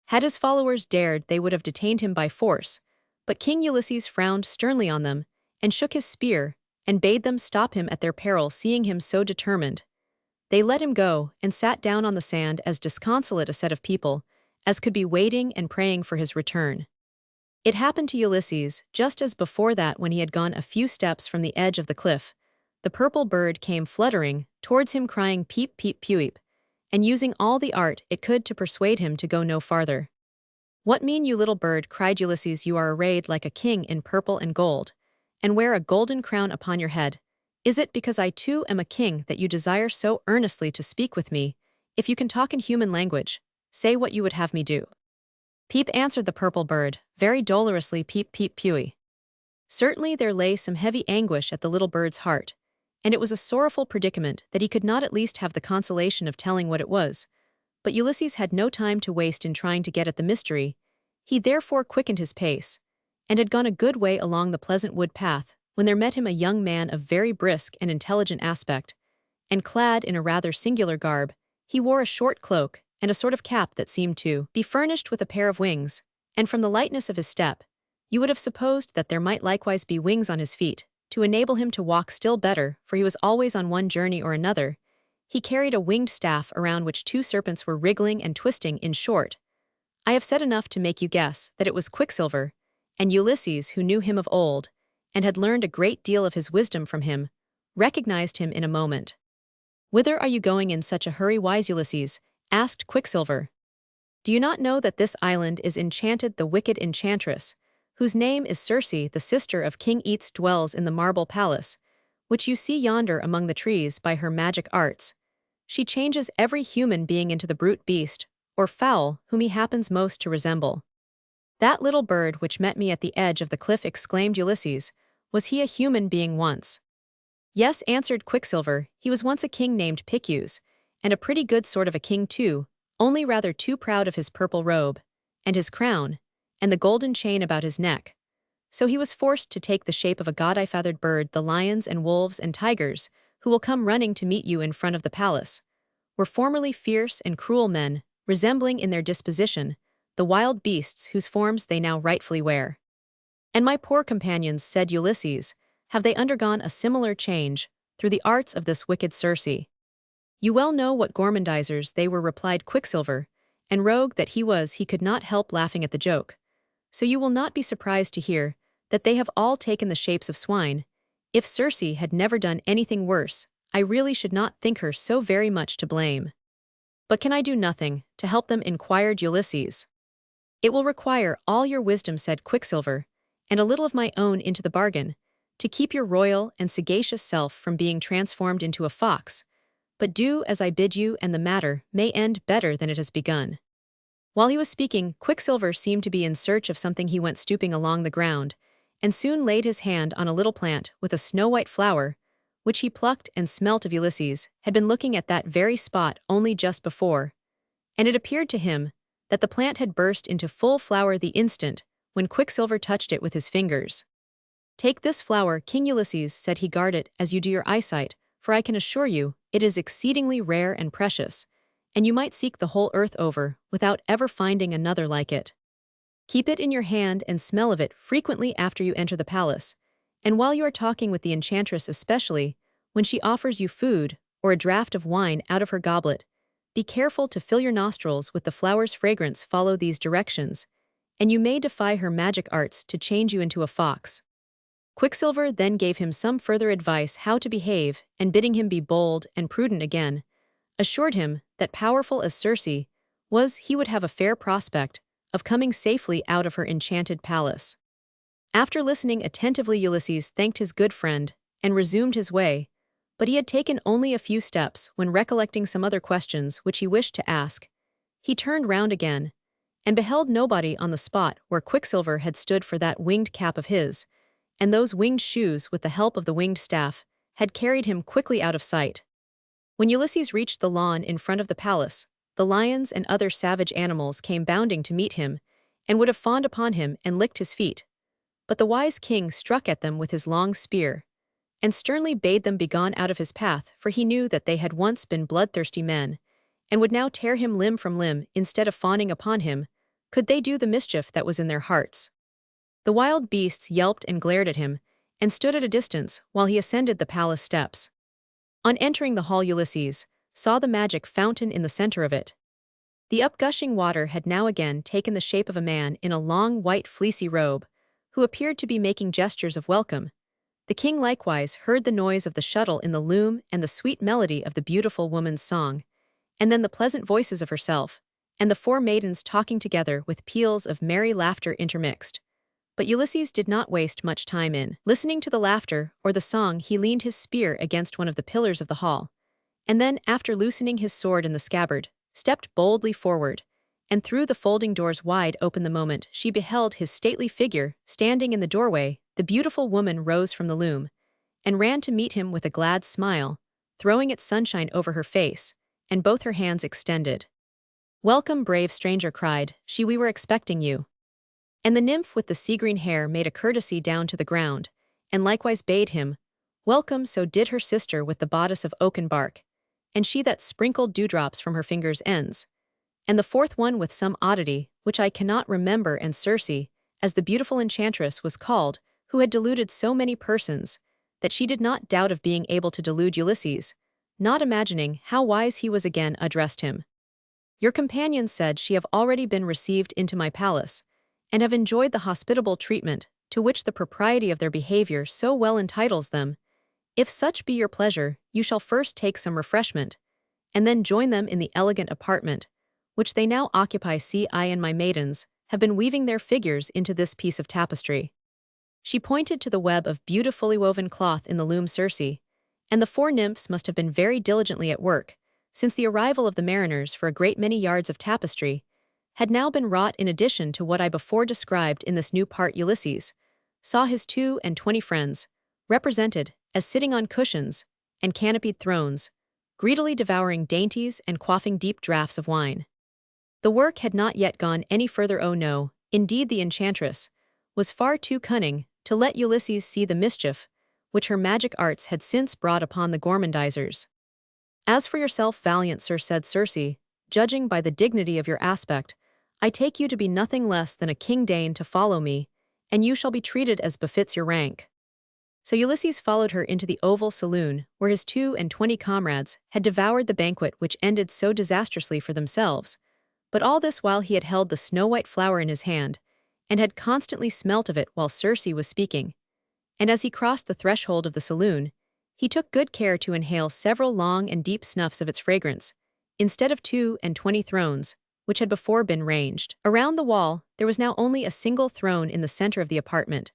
Had his followers dared, they would have detained him by force, but King Ulysses frowned sternly on them, and shook his spear, and bade them stop him at their peril, seeing him so determined. They let him go, and sat down on the sand as disconsolate a set of people as could be, waiting and praying for his return. It happened to Ulysses, just as before that, when he had gone a few steps from the edge of the cliff, the purple bird came fluttering towards him, crying peep peep peep, and using all the art it could to persuade him to go no farther. "What mean you, little bird?" cried Ulysses. "You are arrayed like a king in purple and gold, and wear a golden crown upon your head. Is it because I too am a king that you desire so earnestly to speak with me? If you can talk in human language, say what you would have me do." "Peep," answered the purple bird, very dolorously, "peep peep pewee." Certainly there lay some heavy anguish at the little bird's heart, and it was a sorrowful predicament that he could not at least have the consolation of telling what it was. But Ulysses had no time to waste in trying to get at the mystery. He therefore quickened his pace, and had gone a good way along the pleasant wood path, when there met him a young man of very brisk and intelligent aspect, and clad in a rather singular garb. He wore a short cloak, and a sort of cap that seemed to be furnished with a pair of wings, and from the lightness of his step, you would have supposed that there might likewise be wings on his feet, to enable him to walk still better, for he was always on one journey or another. He carried a winged staff around which two serpents were wriggling and twisting. In short, I have said enough to make you guess that it was Quicksilver, and Ulysses, who knew him of old, and had learned a great deal of his wisdom from him, recognized him in a moment. "Whither are you going in such a hurry, wise Ulysses?" asked Quicksilver. "Do you not know that this island is enchanted? The wicked enchantress, whose name is Circe, the sister of King Eets, dwells in the marble palace, which you see yonder among the trees. By her magic arts, she changes every human being into the brute beast, or fowl, whom he happens most to resemble." "That little bird which met me at the edge of the cliff," exclaimed Ulysses, "was he a human being once?" "Yes," answered Quicksilver, "he was once a king named Picus, and a pretty good sort of a king too, only rather too proud of his purple robe, and his crown, and the golden chain about his neck. So he was forced to take the shape of a gaudy-feathered bird. The lions and wolves and tigers, who will come running to meet you in front of the palace, were formerly fierce and cruel men, resembling in their disposition the wild beasts whose forms they now rightfully wear." "And my poor companions," said Ulysses, "have they undergone a similar change through the arts of this wicked Circe?" "You well know what gormandizers they were," replied Quicksilver, and rogue that he could not help laughing at the joke. "So you will not be surprised to hear that they have all taken the shapes of swine. If Circe had never done anything worse, I really should not think her so very much to blame." "But can I do nothing to help them?" inquired Ulysses. "It will require all your wisdom," said Quicksilver, "and a little of my own into the bargain, to keep your royal and sagacious self from being transformed into a fox. But do as I bid you, and the matter may end better than it has begun." While he was speaking, Quicksilver seemed to be in search of something. He went stooping along the ground, and soon laid his hand on a little plant with a snow-white flower, which he plucked and smelt of. Ulysses had been looking at that very spot only just before, and it appeared to him that the plant had burst into full flower the instant when Quicksilver touched it with his fingers. "Take this flower, King Ulysses," said he, "guard it as you do your eyesight, for I can assure you it is exceedingly rare and precious, and you might seek the whole earth over without ever finding another like it. Keep it in your hand and smell of it frequently after you enter the palace, and while you are talking with the enchantress, especially when she offers you food or a draught of wine out of her goblet, be careful to fill your nostrils with the flower's fragrance. Follow these directions, and you may defy her magic arts to change you into a fox." Quicksilver then gave him some further advice how to behave, and bidding him be bold and prudent again, assured him that powerful as Circe was, he would have a fair prospect of coming safely out of her enchanted palace. After listening attentively, Ulysses thanked his good friend and resumed his way, but he had taken only a few steps when, recollecting some other questions which he wished to ask, he turned round again, and beheld nobody on the spot where Quicksilver had stood, for that winged cap of his, and those winged shoes with the help of the winged staff, had carried him quickly out of sight. When Ulysses reached the lawn in front of the palace, the lions and other savage animals came bounding to meet him, and would have fawned upon him and licked his feet. But the wise king struck at them with his long spear, and sternly bade them begone out of his path, for he knew that they had once been bloodthirsty men, and would now tear him limb from limb instead of fawning upon him, could they do the mischief that was in their hearts. The wild beasts yelped and glared at him, and stood at a distance while he ascended the palace steps. On entering the hall, Ulysses saw the magic fountain in the center of it. The upgushing water had now again taken the shape of a man in a long white fleecy robe, who appeared to be making gestures of welcome. The king likewise heard the noise of the shuttle in the loom and the sweet melody of the beautiful woman's song, and then the pleasant voices of herself, and the four maidens talking together with peals of merry laughter intermixed. But Ulysses did not waste much time in listening to the laughter or the song. He leaned his spear against one of the pillars of the hall, and then, after loosening his sword in the scabbard, stepped boldly forward, and threw the folding doors wide open. The moment she beheld his stately figure standing in the doorway, the beautiful woman rose from the loom, and ran to meet him with a glad smile, throwing its sunshine over her face, and both her hands extended. "Welcome, brave stranger," cried she, "we were expecting you." And the nymph with the sea-green hair made a courtesy down to the ground, and likewise bade him welcome. So did her sister with the bodice of oaken bark, and she that sprinkled dewdrops from her fingers' ends, and the fourth one with some oddity, which I cannot remember, and Circe, as the beautiful enchantress was called, who had deluded so many persons, that she did not doubt of being able to delude Ulysses, not imagining how wise he was, again addressed him. "Your companions," said she, "have already been received into my palace, and have enjoyed the hospitable treatment to which the propriety of their behavior so well entitles them. If such be your pleasure, you shall first take some refreshment, and then join them in the elegant apartment which they now occupy. See, I and my maidens have been weaving their figures into this piece of tapestry." She pointed to the web of beautifully woven cloth in the loom. Circe and the four nymphs must have been very diligently at work, since the arrival of the mariners, for a great many yards of tapestry had now been wrought in addition to what I before described in this new part. Ulysses saw his 22 friends represented as sitting on cushions and canopied thrones, greedily devouring dainties and quaffing deep draughts of wine. The work had not yet gone any further. Oh no, indeed, the enchantress was far too cunning to let Ulysses see the mischief which her magic arts had since brought upon the gormandizers. "As for yourself, valiant sir," said Circe, "judging by the dignity of your aspect, I take you to be nothing less than a king. Deign to follow me, and you shall be treated as befits your rank." So Ulysses followed her into the oval saloon, where his 22 comrades had devoured the banquet which ended so disastrously for themselves, but all this while he had held the snow-white flower in his hand, and had constantly smelt of it while Circe was speaking. And as he crossed the threshold of the saloon, he took good care to inhale several long and deep snuffs of its fragrance, instead of 22 thrones, which had before been ranged around the wall. There was now only a single throne in the center of the apartment,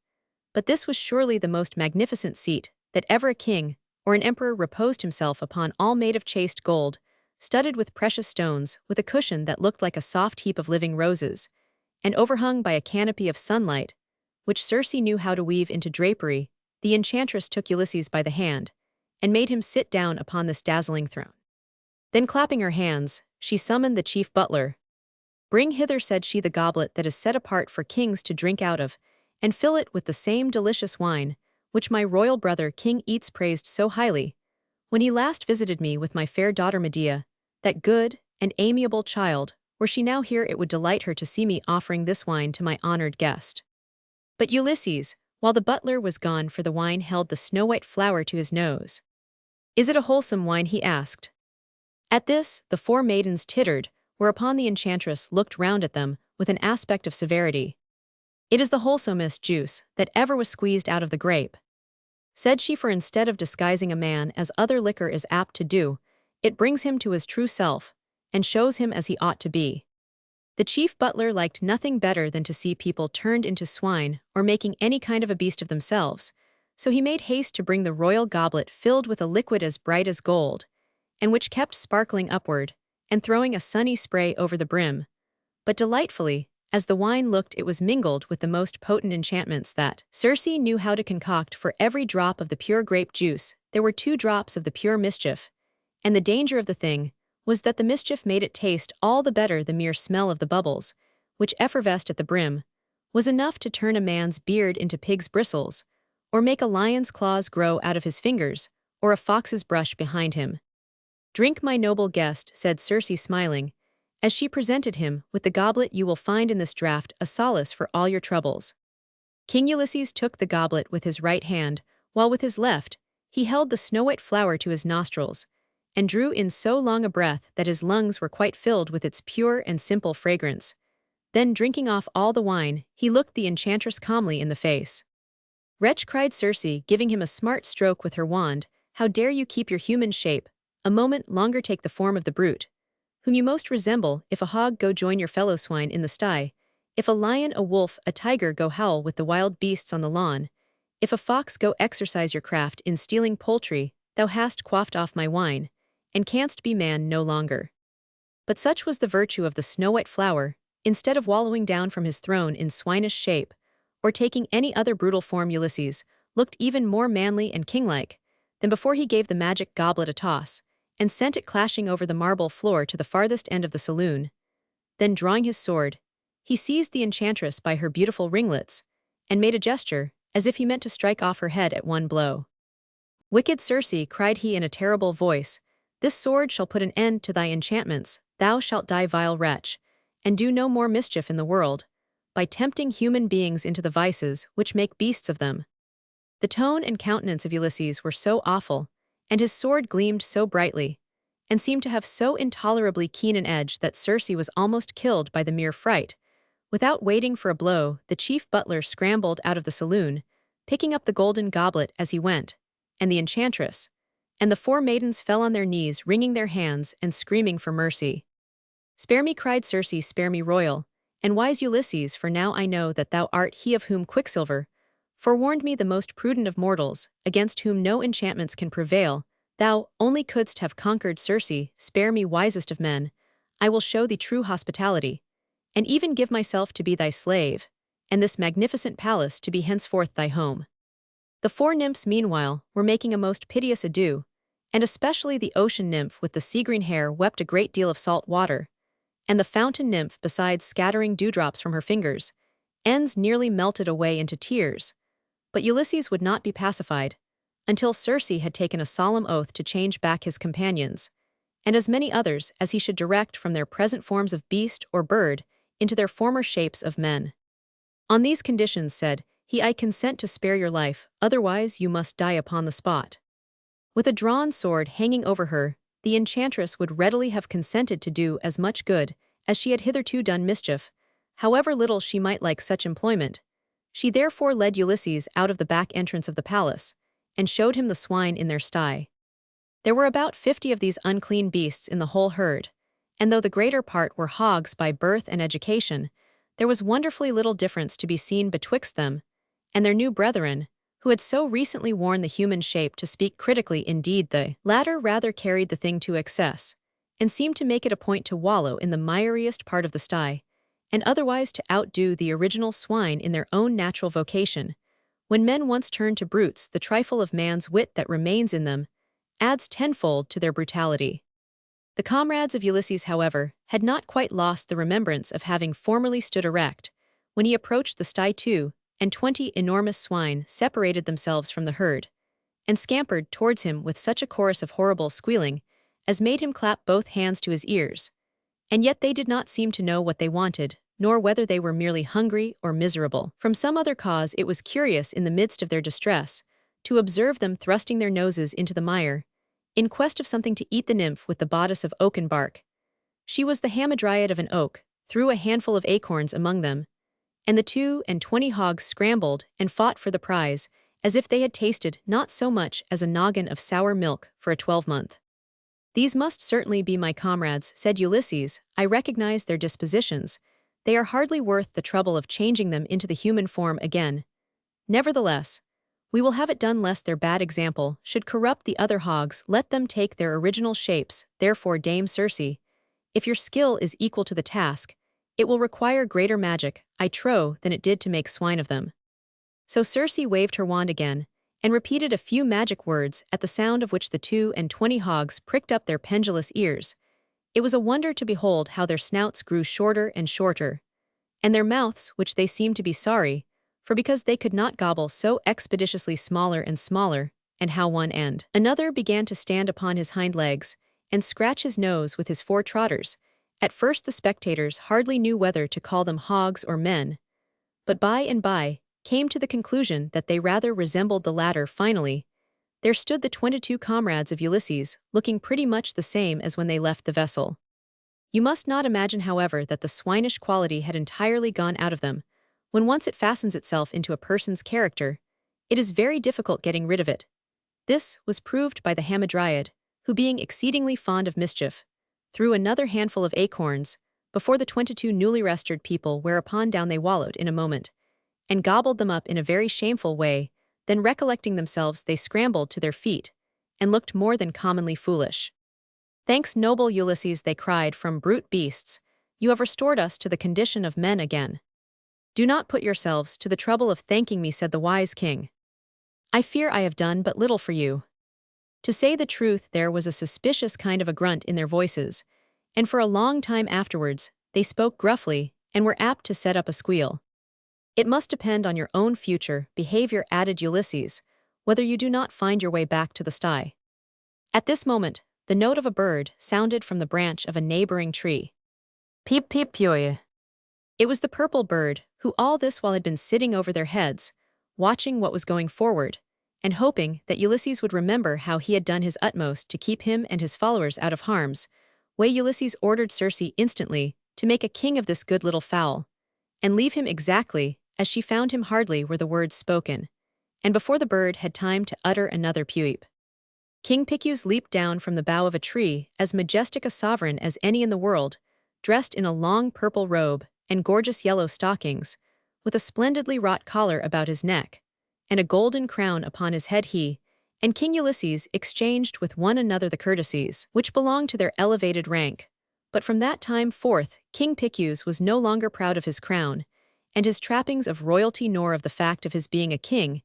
but this was surely the most magnificent seat that ever a king or an emperor reposed himself upon, all made of chased gold, studded with precious stones, with a cushion that looked like a soft heap of living roses, and overhung by a canopy of sunlight, which Circe knew how to weave into drapery. The enchantress took Ulysses by the hand, and made him sit down upon this dazzling throne. Then, clapping her hands, she summoned the chief butler. "Bring hither," said she, "the goblet that is set apart for kings to drink out of, and fill it with the same delicious wine which my royal brother King Eats praised so highly when he last visited me with my fair daughter Medea, that good and amiable child. Were she now here, it would delight her to see me offering this wine to my honored guest." But Ulysses, while the butler was gone for the wine, held the snow-white flower to his nose. "Is it a wholesome wine?" he asked. At this, the four maidens tittered, whereupon the enchantress looked round at them with an aspect of severity. "It is the wholesomest juice that ever was squeezed out of the grape," said she, "for instead of disguising a man as other liquor is apt to do, it brings him to his true self, and shows him as he ought to be." The chief butler liked nothing better than to see people turned into swine or making any kind of a beast of themselves, so he made haste to bring the royal goblet filled with a liquid as bright as gold, and which kept sparkling upward, and throwing a sunny spray over the brim. But delightfully, as the wine looked, it was mingled with the most potent enchantments that Circe knew how to concoct. For every drop of the pure grape juice, there were 2 drops of the pure mischief, and the danger of the thing was that the mischief made it taste all the better. The mere smell of the bubbles, which effervesced at the brim, was enough to turn a man's beard into pig's bristles, or make a lion's claws grow out of his fingers, or a fox's brush behind him. "Drink, my noble guest," said Circe smiling, as she presented him with the goblet. "You will find in this draught a solace for all your troubles." King Ulysses took the goblet with his right hand, while with his left, he held the snow-white flower to his nostrils, and drew in so long a breath that his lungs were quite filled with its pure and simple fragrance. Then, drinking off all the wine, he looked the enchantress calmly in the face. "Wretch," cried Circe, giving him a smart stroke with her wand, "how dare you keep your human shape, a moment longer take the form of the brute, whom you most resemble? If a hog, go join your fellow swine in the sty. If a lion, a wolf, a tiger, go howl with the wild beasts on the lawn. If a fox, go exercise your craft in stealing poultry. Thou hast quaffed off my wine, and canst be man no longer." But such was the virtue of the snow-white flower. Instead of wallowing down from his throne in swinish shape, or taking any other brutal form, Ulysses looked even more manly and kinglike than before. He gave the magic goblet a toss, and sent it clashing over the marble floor to the farthest end of the saloon. Then, drawing his sword, he seized the enchantress by her beautiful ringlets, and made a gesture, as if he meant to strike off her head at one blow. "Wicked Circe," cried he in a terrible voice, "this sword shall put an end to thy enchantments. Thou shalt die, vile wretch, and do no more mischief in the world, by tempting human beings into the vices which make beasts of them." The tone and countenance of Ulysses were so awful, and his sword gleamed so brightly, and seemed to have so intolerably keen an edge, that Circe was almost killed by the mere fright. Without waiting for a blow, the chief butler scrambled out of the saloon, picking up the golden goblet as he went, and the enchantress, and the four maidens fell on their knees, wringing their hands and screaming for mercy. "Spare me," cried Circe, "spare me, royal and wise Ulysses, for now I know that thou art he of whom Quicksilver forewarned me, the most prudent of mortals, against whom no enchantments can prevail. Thou only couldst have conquered Circe. Spare me, wisest of men. I will show thee true hospitality, and even give myself to be thy slave, and this magnificent palace to be henceforth thy home." The four nymphs, meanwhile, were making a most piteous ado, and especially the ocean nymph with the sea-green hair wept a great deal of salt water, and the fountain nymph, besides scattering dewdrops from her fingers, ends nearly melted away into tears. But Ulysses would not be pacified, until Circe had taken a solemn oath to change back his companions, and as many others as he should direct from their present forms of beast or bird into their former shapes of men. "On these conditions," said he, "I consent to spare your life, otherwise you must die upon the spot." With a drawn sword hanging over her, the enchantress would readily have consented to do as much good as she had hitherto done mischief, however little she might like such employment. She therefore led Ulysses out of the back entrance of the palace, and showed him the swine in their sty. There were about 50 of these unclean beasts in the whole herd, and though the greater part were hogs by birth and education, there was wonderfully little difference to be seen betwixt them and their new brethren, who had so recently worn the human shape. To speak critically, indeed, the latter rather carried the thing to excess, and seemed to make it a point to wallow in the miriest part of the sty, and otherwise to outdo the original swine in their own natural vocation. When men once turn to brutes, the trifle of man's wit that remains in them adds tenfold to their brutality. The comrades of Ulysses, however, had not quite lost the remembrance of having formerly stood erect. When he approached the sty, 22 enormous swine separated themselves from the herd, and scampered towards him with such a chorus of horrible squealing as made him clap both hands to his ears. And yet they did not seem to know what they wanted, nor whether they were merely hungry or miserable. From some other cause, it was curious, in the midst of their distress, to observe them thrusting their noses into the mire, in quest of something to eat. The nymph with the bodice of oaken bark, she was the hamadryad of an oak, threw a handful of acorns among them, and the 22 hogs scrambled and fought for the prize, as if they had tasted not so much as a noggin of sour milk for a 12-month. "These must certainly be my comrades," said Ulysses. "I recognize their dispositions. They are hardly worth the trouble of changing them into the human form again. Nevertheless, we will have it done lest their bad example should corrupt the other hogs. Let them take their original shapes. Therefore, Dame Circe, if your skill is equal to the task, it will require greater magic, I trow, than it did to make swine of them." So Circe waved her wand again, and repeated a few magic words, at the sound of which the 22 hogs pricked up their pendulous ears. It was a wonder to behold how their snouts grew shorter and shorter, and their mouths, which they seemed to be sorry for because they could not gobble so expeditiously smaller and smaller, and how one end. Another began to stand upon his hind legs, and scratch his nose with his four trotters. At first the spectators hardly knew whether to call them hogs or men, but by and by came to the conclusion that they rather resembled the latter. Finally, there stood the 22 comrades of Ulysses, looking pretty much the same as when they left the vessel. You must not imagine, however, that the swinish quality had entirely gone out of them. When once it fastens itself into a person's character, it is very difficult getting rid of it. This was proved by the Hamadryad, who, being exceedingly fond of mischief, threw another handful of acorns before the 22 newly rested people, whereupon down they wallowed in a moment, and gobbled them up in a very shameful way. Then recollecting themselves, they scrambled to their feet, and looked more than commonly foolish. "Thanks, noble Ulysses," they cried, "from brute beasts, you have restored us to the condition of men again." "Do not put yourselves to the trouble of thanking me," said the wise king. "I fear I have done but little for you." To say the truth, there was a suspicious kind of a grunt in their voices, and for a long time afterwards, they spoke gruffly, and were apt to set up a squeal. "It must depend on your own future behavior," added Ulysses, "whether you do not find your way back to the sty." At this moment, the note of a bird sounded from the branch of a neighboring tree. Peep peep pew. It was the purple bird, who all this while had been sitting over their heads, watching what was going forward, and hoping that Ulysses would remember how he had done his utmost to keep him and his followers out of harm's way. Ulysses ordered Circe instantly to make a king of this good little fowl, and leave him exactly as she found him. Hardly were the words spoken, and before the bird had time to utter another peep, King Picus leaped down from the bough of a tree, as majestic a sovereign as any in the world, dressed in a long purple robe and gorgeous yellow stockings, with a splendidly wrought collar about his neck, and a golden crown upon his head. He and King Ulysses exchanged with one another the courtesies which belonged to their elevated rank. But from that time forth, King Picus was no longer proud of his crown and his trappings of royalty, nor of the fact of his being a king.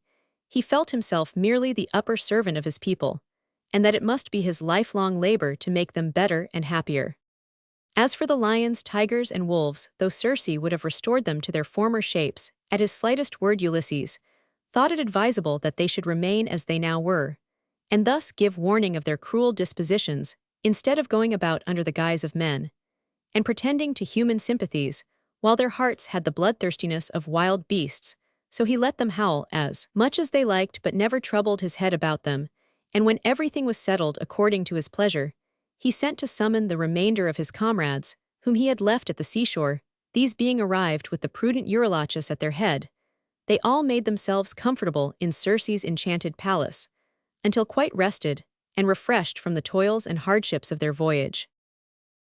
He felt himself merely the upper servant of his people, and that it must be his lifelong labor to make them better and happier. As for the lions, tigers, and wolves, though Circe would have restored them to their former shapes, at his slightest word Ulysses thought it advisable that they should remain as they now were, and thus give warning of their cruel dispositions, instead of going about under the guise of men, and pretending to human sympathies, while their hearts had the bloodthirstiness of wild beasts. So he let them howl as much as they liked, but never troubled his head about them, and when everything was settled according to his pleasure, he sent to summon the remainder of his comrades, whom he had left at the seashore. These being arrived with the prudent Eurylochus at their head, they all made themselves comfortable in Circe's enchanted palace, until quite rested and refreshed from the toils and hardships of their voyage.